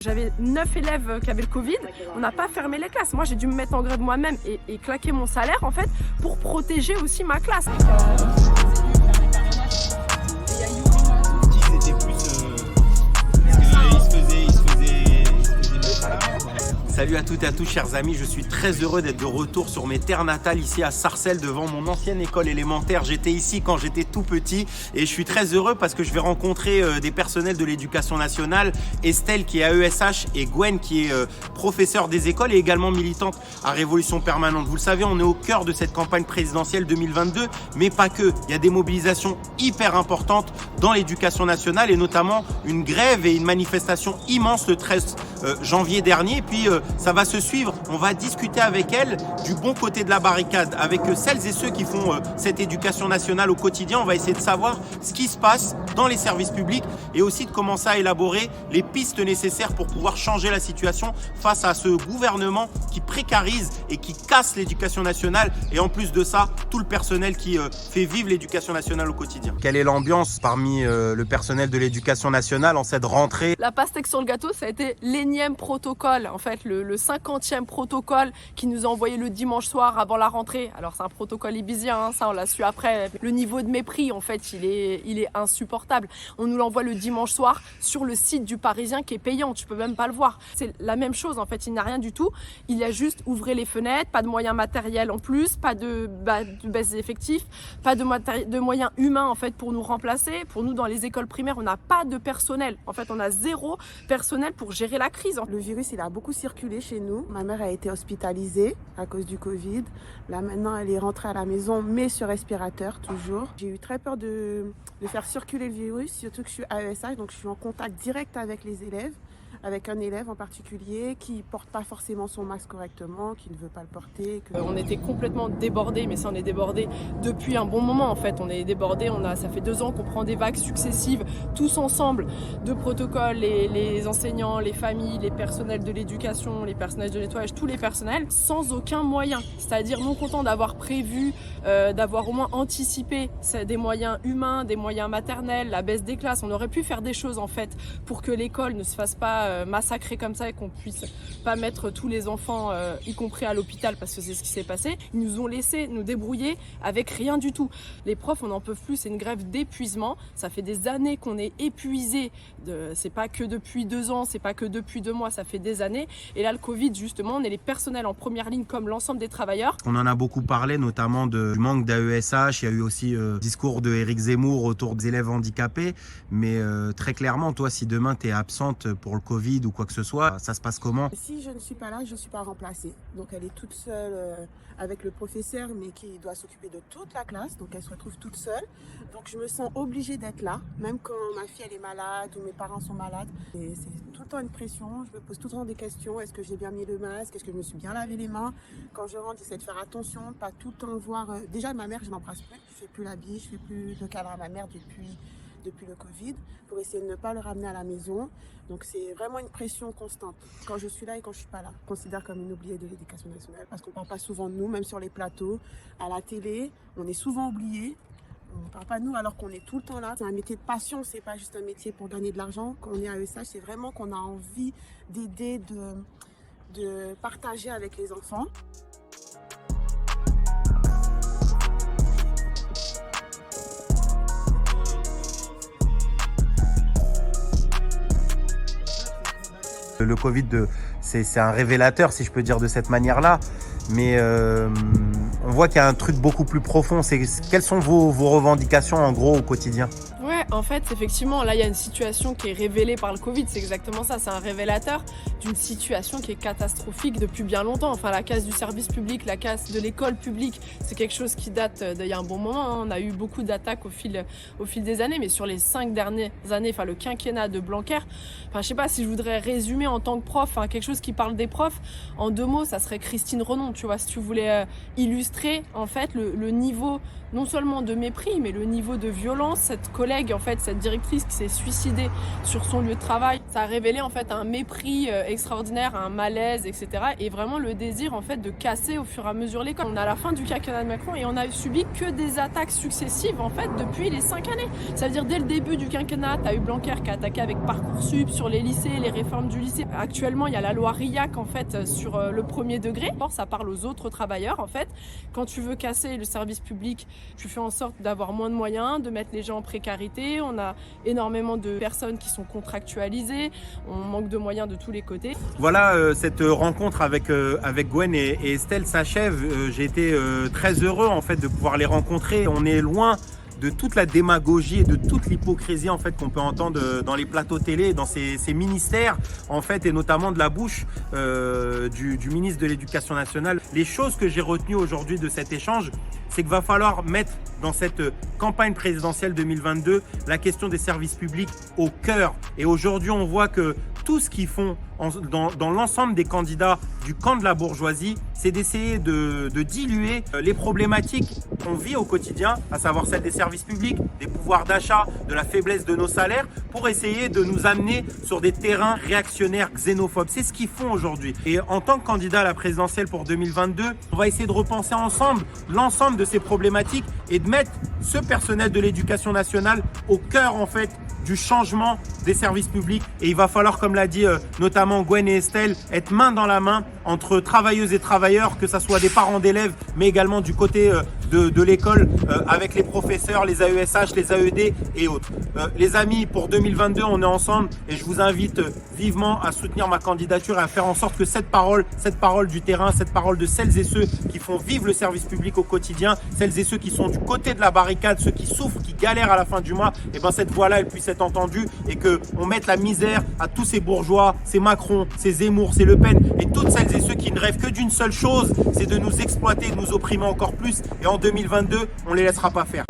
J'avais 9 élèves qui avaient le Covid, on n'a pas fermé les classes. Moi, j'ai dû me mettre en grève moi-même et claquer mon salaire, en fait, pour protéger aussi ma classe. Salut à toutes et à tous, chers amis, je suis très heureux d'être de retour sur mes terres natales ici à Sarcelles devant mon ancienne école élémentaire. J'étais ici quand j'étais tout petit et je suis très heureux parce que je vais rencontrer des personnels de l'éducation nationale, Estelle qui est à ESH et Gwen qui est professeure des écoles et également militante à Révolution Permanente. Vous le savez, on est au cœur de cette campagne présidentielle 2022, mais pas que. Il y a des mobilisations hyper importantes dans l'éducation nationale et notamment une grève et une manifestation immense le 13 janvier dernier. Et puis ça va se suivre, on va discuter avec elle du bon côté de la barricade, avec celles et ceux qui font cette éducation nationale au quotidien. On va essayer de savoir ce qui se passe dans les services publics et aussi de commencer à élaborer les pistes nécessaires pour pouvoir changer la situation face à ce gouvernement qui précarise et qui casse l'éducation nationale et en plus de ça, tout le personnel qui fait vivre l'éducation nationale au quotidien. Quelle est l'ambiance parmi le personnel de l'éducation nationale en cette rentrée? La pastèque sur le gâteau, ça a été l'énième protocole, en fait, le 50e protocole qui nous a envoyé le dimanche soir avant la rentrée. Alors c'est un protocole ibizien, hein, ça on l'a su après. Le niveau de mépris, en fait, il est insupportable. On nous l'envoie le dimanche soir sur le site du Parisien qui est payant, tu peux même pas le voir. C'est la même chose, en fait, il n'y a rien du tout. Il y a juste ouvrez les fenêtres, pas de moyens matériels en plus, pas de baisse d'effectifs, pas de moyens humains, en fait, pour nous remplacer. Pour nous, dans les écoles primaires, on n'a pas de personnel. En fait, on a zéro personnel pour gérer la crise. Le virus, il a beaucoup circulé chez nous. Ma mère a été hospitalisée à cause du Covid. Là, maintenant, elle est rentrée à la maison, mais sur respirateur, toujours. J'ai eu très peur de faire circuler le virus, surtout que je suis à ESH, donc je suis en contact direct avec les élèves, avec un élève en particulier qui ne porte pas forcément son masque correctement, qui ne veut pas le porter. On était complètement débordés, mais ça on est débordés depuis un bon moment en fait. On est débordés, ça fait 2 ans qu'on prend des vagues successives, tous ensemble, de protocoles, les enseignants, les familles, les personnels de l'éducation, les personnels de nettoyage, tous les personnels, sans aucun moyen. C'est-à-dire non content d'avoir prévu, d'avoir au moins anticipé des moyens humains, des moyens maternels, la baisse des classes. On aurait pu faire des choses en fait pour que l'école ne se fasse pas massacrer comme ça et qu'on puisse pas mettre tous les enfants, y compris à l'hôpital, parce que c'est ce qui s'est passé. Ils nous ont laissé nous débrouiller avec rien du tout. Les profs, on n'en peut plus, c'est une grève d'épuisement. Ça fait des années qu'on est épuisés. C'est pas que depuis 2 ans, c'est pas que depuis 2 mois, ça fait des années. Et là, le Covid, justement, on est les personnels en première ligne comme l'ensemble des travailleurs. On en a beaucoup parlé, notamment du manque d'AESH. Il y a eu aussi discours de Éric Zemmour autour des élèves handicapés. Mais très clairement, toi, si demain tu es absente pour le Covid ou quoi que ce soit, ça se passe comment? Si je ne suis pas là, je ne suis pas remplacée. Donc elle est toute seule avec le professeur, mais qui doit s'occuper de toute la classe. Donc elle se retrouve toute seule. Donc je me sens obligée d'être là, même quand ma fille elle est malade ou mes parents sont malades. Et c'est tout le temps une pression. Je me pose tout le temps des questions. Est-ce que j'ai bien mis le masque? Est-ce que je me suis bien lavé les mains? Quand je rentre, j'essaie de faire attention, pas tout le temps voir. Déjà ma mère, je m'embrasse plus. Je fais plus la bise, je fais plus de câlin à ma mère depuis le Covid, pour essayer de ne pas le ramener à la maison. Donc c'est vraiment une pression constante, quand je suis là et quand je suis pas là. Je considère comme une oubliée de l'éducation nationale, parce qu'on parle pas souvent de nous, même sur les plateaux, à la télé, on est souvent oubliés. On ne parle pas de nous alors qu'on est tout le temps là. C'est un métier de passion, c'est pas juste un métier pour gagner de l'argent. Quand on est à ESH, c'est vraiment qu'on a envie d'aider, de partager avec les enfants. Le Covid, c'est un révélateur, si je peux dire de cette manière-là. Mais on voit qu'il y a un truc beaucoup plus profond. Quelles sont vos revendications en gros au quotidien? Ouais, en fait, effectivement, là, il y a une situation qui est révélée par le Covid. C'est exactement ça. C'est un révélateur d'une situation qui est catastrophique depuis bien longtemps. Enfin, la casse du service public, la casse de l'école publique, c'est quelque chose qui date d'il y a un bon moment. Hein. On a eu beaucoup d'attaques au fil des années, mais sur les 5 dernières années, enfin, le quinquennat de Blanquer, enfin, je sais pas si je voudrais résumer en tant que prof, hein, quelque chose qui parle des profs. En 2 mots, ça serait Christine Renon, tu vois, si tu voulais illustrer, en fait, le niveau, non seulement de mépris, mais le niveau de violence. Cette collègue, en fait, cette directrice qui s'est suicidée sur son lieu de travail, Ça a révélé en fait un mépris extraordinaire, un malaise, etc. Et vraiment le désir en fait de casser au fur et à mesure l'école. On est à la fin du quinquennat de Macron et on a subi que des attaques successives en fait depuis les 5 années. Ça veut dire dès le début du quinquennat, tu as eu Blanquer qui a attaqué avec Parcoursup sur les lycées, les réformes du lycée. Actuellement, il y a la loi RIAC en fait sur le premier degré. Ça parle aux autres travailleurs en fait. Quand tu veux casser le service public, tu fais en sorte d'avoir moins de moyens, de mettre les gens en précarité. On a énormément de personnes qui sont contractualisées. On manque de moyens de tous les côtés. Voilà, cette rencontre avec Gwen et Estelle s'achève. J'ai été très heureux en fait de pouvoir les rencontrer. On est loin de toute la démagogie et de toute l'hypocrisie en fait qu'on peut entendre dans les plateaux télé, dans ces ministères en fait, et notamment de la bouche du ministre de l'Éducation nationale. Les choses que j'ai retenues aujourd'hui de cet échange, c'est qu'il va falloir mettre dans cette campagne présidentielle 2022 la question des services publics au cœur. Et aujourd'hui, on voit que tout ce qu'ils font dans l'ensemble des candidats du camp de la bourgeoisie, c'est d'essayer de diluer les problématiques qu'on vit au quotidien, à savoir celle des services publics, des pouvoirs d'achat, de la faiblesse de nos salaires, pour essayer de nous amener sur des terrains réactionnaires, xénophobes. C'est ce qu'ils font aujourd'hui. Et en tant que candidat à la présidentielle pour 2022, on va essayer de repenser ensemble l'ensemble de ces problématiques et de mettre ce personnel de l'éducation nationale au cœur en fait du changement des services publics. Et il va falloir, comme l'a dit notamment Gwen et Estelle, être main dans la main entre travailleuses et travailleurs, que ce soit des parents d'élèves, mais également du côté de l'école, avec les professeurs, les AESH, les AED et autres. Les amis, pour 2022, on est ensemble et je vous invite vivement à soutenir ma candidature et à faire en sorte que cette parole du terrain, cette parole de celles et ceux qui font vivre le service public au quotidien, celles et ceux qui sont du côté de la barricade, ceux qui souffrent, qui galèrent à la fin du mois, et ben cette voix-là, elle puisse être entendue et qu'on mette la misère à tous ces bourgeois, ces Macron, ces Zemmour, ces Le Pen et toutes celles et ceux qui ne rêvent que d'une seule chose, c'est de nous exploiter, de nous opprimer encore plus. Et en 2022, on ne les laissera pas faire.